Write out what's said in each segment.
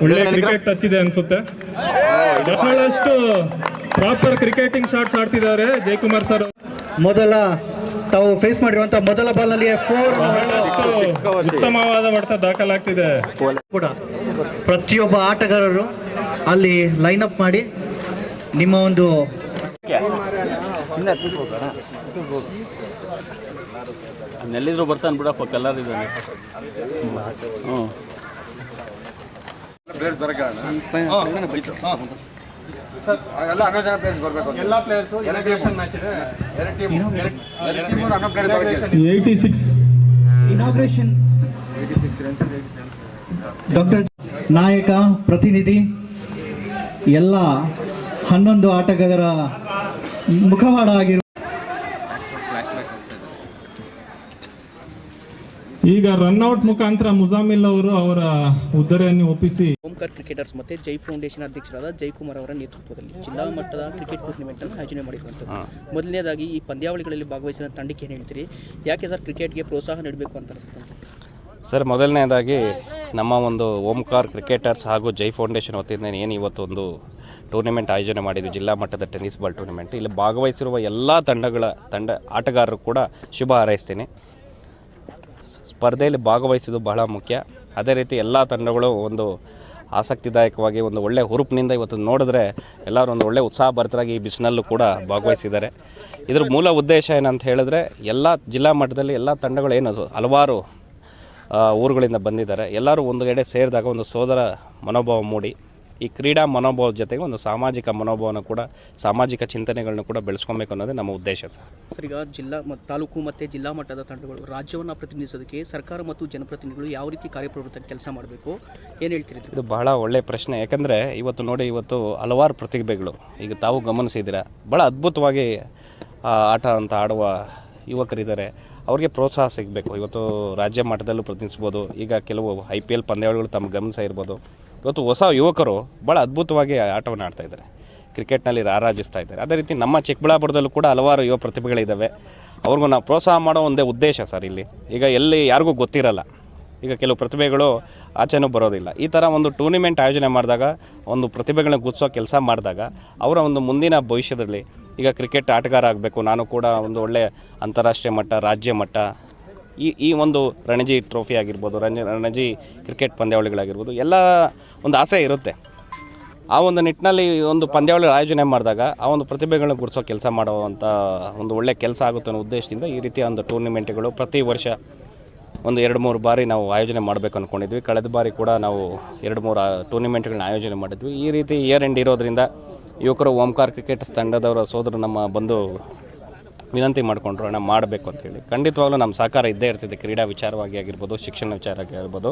ಒಳ್ಳೆ cricket touch ಇದೆ ಅನ್ಸುತ್ತೆ. ಬಹಳಷ್ಟು ಪ್ರಾಪರ್ ಕ್ರಿಕೆಟಿಂಗ್ ಶಾಟ್ಸ್ ಆಡ್ತಿದ್ದಾರೆ ಜಯಕುಮಾರ್ ಸರ್. ಮೊದಲ ತಾವು ಫೇಸ್ ಮಾಡಿರುವಂತಹ ಮೊದಲ ಬಾಲ್ ನಲ್ಲಿ ಉತ್ತಮವಾದ ಹೊಡೆತ ದಾಖಲಾಗ್ತಿದೆ. ಕೂಡ ಪ್ರತಿಯೊಬ್ಬ ಆಟಗಾರರು ಅಲ್ಲಿ ಲೈನ್ ಅಪ್ ಮಾಡಿ ನಿಮ್ಮ ಒಂದು ನೆಲ್ಲಿದ್ರು ಬರ್ತಾನೆ ಬಿಡಪ್ಪ ಕಲರ್ ಇದೆ. ಎಲ್ಲ ಪ್ಲೇಯರ್ಸು ಇನಾಗ್ರೇಷನ್ ಡಾಕ್ಟರ್ ನಾಯಕ ಪ್ರತಿನಿಧಿ ಎಲ್ಲ 11 ಆಟಗಾರರ ಮುಖವಾಡ ಆಗಿರುವ ಈಗ ರನ್ಔಟ್ ಮುಖಾಂತರ ಮುಜಾಮಿಲ್ ಅವರು ಅವರ ಹುದ್ದೆಯನ್ನು ಒಪ್ಪಿಸಿ ಓಂಕಾರ್ ಕ್ರಿಕೆಟರ್ಸ್ ಮತ್ತು ಜೈ ಫೌಂಡೇಶನ್ ಅಧ್ಯಕ್ಷರಾದ ಜಯಕುಮಾರ್ ಅವರ ನೇತೃತ್ವದಲ್ಲಿ ಜಿಲ್ಲಾ ಮಟ್ಟದ ಕ್ರಿಕೆಟ್ ಟೂರ್ನಿಮೆಂಟ್ ಅನ್ನು ಆಯೋಜನೆ ಮಾಡಿರುವಂಥದ್ದು. ಮೊದಲನೇದಾಗಿ ಈ ಪಂದ್ಯಾವಳಿಗಳಲ್ಲಿ ಭಾಗವಹಿಸಿದ ತಂಡಕ್ಕೆ ಏನು ಹೇಳ್ತೀರಿ? ಯಾಕೆ ಸರ್ ಕ್ರಿಕೆಟ್ಗೆ ಪ್ರೋತ್ಸಾಹ ನೀಡಬೇಕು ಅಂತ ಅನಿಸುತ್ತೆ ಸರ್? ಮೊದಲನೇದಾಗಿ ನಮ್ಮ ಒಂದು ಓಂಕಾರ್ ಕ್ರಿಕೆಟರ್ಸ್ ಹಾಗೂ ಜೈ ಫೌಂಡೇಶನ್ ವತಿಯಿಂದ ಏನು ಇವತ್ತು ಒಂದು ಟೂರ್ನಿಮೆಂಟ್ ಆಯೋಜನೆ ಮಾಡಿದ್ವಿ, ಜಿಲ್ಲಾ ಮಟ್ಟದ ಟೆನ್ನಿಸ್ ಬಾಲ್ ಟೂರ್ನಿಮೆಂಟ್. ಇಲ್ಲಿ ಭಾಗವಹಿಸಿರುವ ಎಲ್ಲ ಆಟಗಾರರು ಕೂಡ ಶುಭ ಹಾರೈಸ್ತೀನಿ. ಸ್ಪರ್ಧೆಯಲ್ಲಿ ಭಾಗವಹಿಸೋದು ಬಹಳ ಮುಖ್ಯ. ಅದೇ ರೀತಿ ಎಲ್ಲ ತಂಡಗಳು ಒಂದು ಆಸಕ್ತಿದಾಯಕವಾಗಿ ಒಂದು ಒಳ್ಳೆಯ ಹುರುಪಿನಿಂದ ಇವತ್ತು ನೋಡಿದ್ರೆ ಎಲ್ಲರೂ ಒಂದು ಒಳ್ಳೆಯ ಉತ್ಸಾಹಭರಿತರಾಗಿ ಈ ಬಿಸಿನಲ್ಲೂ ಕೂಡ ಭಾಗವಹಿಸಿದ್ದಾರೆ. ಇದರ ಮೂಲ ಉದ್ದೇಶ ಏನಂತ ಹೇಳಿದ್ರೆ, ಎಲ್ಲ ಜಿಲ್ಲಾ ಮಟ್ಟದಲ್ಲಿ ಎಲ್ಲ ತಂಡಗಳು ಏನು ಹಲವಾರು ಊರುಗಳಿಂದ ಬಂದಿದ್ದಾರೆ, ಎಲ್ಲರೂ ಒಂದು ಕಡೆ ಸೇರಿದಾಗ ಒಂದು ಸೋದರ ಮನೋಭಾವ ಮೂಡಿ ಈ ಕ್ರೀಡಾ ಮನೋಭಾವದ ಜೊತೆಗೆ ಒಂದು ಸಾಮಾಜಿಕ ಮನೋಭಾವನ ಕೂಡ, ಸಾಮಾಜಿಕ ಚಿಂತನೆಗಳನ್ನ ಕೂಡ ಬೆಳೆಸ್ಕೊಬೇಕು ಅನ್ನೋದೇ ನಮ್ಮ ಉದ್ದೇಶ ಸರ್. ಈಗ ಜಿಲ್ಲಾ ತಾಲೂಕು ಮತ್ತು ಜಿಲ್ಲಾ ಮಟ್ಟದ ತಂಡಗಳು ರಾಜ್ಯವನ್ನು ಪ್ರತಿನಿಧಿಸೋದಕ್ಕೆ ಸರ್ಕಾರ ಮತ್ತು ಜನಪ್ರತಿನಿಧಿಗಳು ಯಾವ ರೀತಿ ಕಾರ್ಯಪ್ರವೃತ್ತ ಕೆಲಸ ಮಾಡಬೇಕು, ಏನು ಹೇಳ್ತೀರಿ? ಇದು ಬಹಳ ಒಳ್ಳೆಯ ಪ್ರಶ್ನೆ. ಯಾಕಂದರೆ ಇವತ್ತು ನೋಡಿ, ಇವತ್ತು ಹಲವಾರು ಪ್ರತಿಭೆಗಳು ಈಗ ತಾವು ಗಮನಿಸಿದ್ದೀರಾ, ಭಾಳ ಅದ್ಭುತವಾಗಿ ಆಟ ಅಂತ ಆಡುವ ಯುವಕರಿದ್ದಾರೆ. ಅವ್ರಿಗೆ ಪ್ರೋತ್ಸಾಹ ಸಿಗಬೇಕು. ಇವತ್ತು ರಾಜ್ಯ ಮಟ್ಟದಲ್ಲೂ ಪ್ರತಿನಿಧಿಸ್ಬೋದು. ಈಗ ಕೆಲವು IPL ಪಂದ್ಯಾವಳಿಗಳು ತಮ್ಮ ಗಮನಿಸ ಇರ್ಬೋದು. ಇವತ್ತು ಹೊಸ ಯುವಕರು ಭಾಳ ಅದ್ಭುತವಾಗಿ ಆಟವನ್ನು ಆಡ್ತಾಯಿದ್ದಾರೆ, ಕ್ರಿಕೆಟ್ನಲ್ಲಿ ರಾರಾಜಿಸ್ತಾ ಇದ್ದಾರೆ. ಅದೇ ರೀತಿ ನಮ್ಮ ಚಿಕ್ಕಬಳ್ಳಾಪುರದಲ್ಲೂ ಕೂಡ ಹಲವಾರು ಯುವ ಪ್ರತಿಭೆಗಳಿದ್ದಾವೆ. ಅವ್ರಿಗೂ ನಾವು ಪ್ರೋತ್ಸಾಹ ಮಾಡೋ ಒಂದೇ ಉದ್ದೇಶ ಸರ್. ಇಲ್ಲಿ ಈಗ ಎಲ್ಲಿ ಯಾರಿಗೂ ಗೊತ್ತಿರಲ್ಲ, ಈಗ ಕೆಲವು ಪ್ರತಿಭೆಗಳು ಆಚೆನೂ ಬರೋದಿಲ್ಲ. ಈ ಥರ ಒಂದು ಟೂರ್ನಿಮೆಂಟ್ ಆಯೋಜನೆ ಮಾಡಿದಾಗ, ಒಂದು ಪ್ರತಿಭೆಗಳನ್ನ ಗುರ್ತಿಸೋ ಕೆಲಸ ಮಾಡಿದಾಗ ಅವರ ಒಂದು ಮುಂದಿನ ಭವಿಷ್ಯದಲ್ಲಿ ಈಗ ಕ್ರಿಕೆಟ್ ಆಟಗಾರ ಆಗಬೇಕು, ನಾನು ಕೂಡ ಒಂದು ಒಳ್ಳೆಯ ಅಂತಾರಾಷ್ಟ್ರೀಯ ಮಟ್ಟ, ರಾಜ್ಯ ಮಟ್ಟ, ಈ ಒಂದು ರಣಜಿ ಟ್ರೋಫಿ ಆಗಿರ್ಬೋದು, ರಣಜಿ ಕ್ರಿಕೆಟ್ ಪಂದ್ಯಾವಳಿಗಳಾಗಿರ್ಬೋದು, ಎಲ್ಲ ಒಂದು ಆಸೆ ಇರುತ್ತೆ. ಆ ಒಂದು ನಿಟ್ಟಿನಲ್ಲಿ ಒಂದು ಪಂದ್ಯಾವಳಿ ಆಯೋಜನೆ ಮಾಡಿದಾಗ ಆ ಒಂದು ಪ್ರತಿಭೆಗಳನ್ನ ಗುರುತಿಸೋ ಕೆಲಸ ಮಾಡುವಂಥ ಒಂದು ಒಳ್ಳೆಯ ಕೆಲಸ ಆಗುತ್ತೆ ಅನ್ನೋ ಉದ್ದೇಶದಿಂದ ಈ ರೀತಿಯ ಒಂದು ಟೂರ್ನಿಮೆಂಟ್ಗಳು ಪ್ರತಿ ವರ್ಷ ಒಂದು 2-3 ಬಾರಿ ನಾವು ಆಯೋಜನೆ ಮಾಡಬೇಕು ಅಂದ್ಕೊಂಡಿದ್ವಿ. ಕಳೆದ ಬಾರಿ ಕೂಡ ನಾವು 2-3 ಟೂರ್ನಿಮೆಂಟ್ಗಳನ್ನ ಆಯೋಜನೆ ಮಾಡಿದ್ವಿ. ಈ ರೀತಿ ಇಯರ್ ಎಂಡ್ ಇರೋದ್ರಿಂದ ಯುವಕರು ಓಂಕಾರ್ ಕ್ರಿಕೆಟರ್ಸ್ ತಂಡದವರ ಸೋದರು ನಮ್ಮ ಬಂದು ವಿನಂತಿ ಮಾಡಿಕೊಂಡ್ರು, ಅಣ್ಣ ಮಾಡಬೇಕು ಅಂತೇಳಿ. ಖಂಡಿತವಾಗ್ಲೂ ನಮ್ಮ ಸಹಕಾರ ಇದ್ದೇ ಇರ್ತಿದೆ. ಕ್ರೀಡಾ ವಿಚಾರವಾಗಿ ಆಗಿರ್ಬೋದು, ಶಿಕ್ಷಣ ವಿಚಾರವಾಗಿ ಆಗಿರ್ಬೋದು.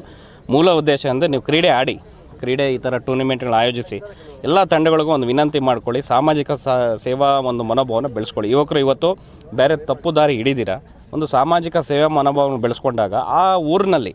ಮೂಲ ಉದ್ದೇಶ ಅಂದರೆ ನೀವು ಕ್ರೀಡೆ ಆಡಿ, ಕ್ರೀಡೆ ಈ ಥರ ಟೂರ್ನಿಮೆಂಟ್ಗಳನ್ನ ಆಯೋಜಿಸಿ ಎಲ್ಲ ತಂಡಗಳಿಗೂ ಒಂದು ವಿನಂತಿ ಮಾಡ್ಕೊಳ್ಳಿ, ಸಾಮಾಜಿಕ ಸೇವಾ ಒಂದು ಮನೋಭಾವನ ಬೆಳೆಸ್ಕೊಳ್ಳಿ. ಯುವಕರು ಇವತ್ತು ಬೇರೆ ತಪ್ಪು ದಾರಿ ಹಿಡಿದಿರ ಒಂದು ಸಾಮಾಜಿಕ ಸೇವಾ ಮನೋಭಾವನ ಬೆಳೆಸ್ಕೊಂಡಾಗ ಆ ಊರಿನಲ್ಲಿ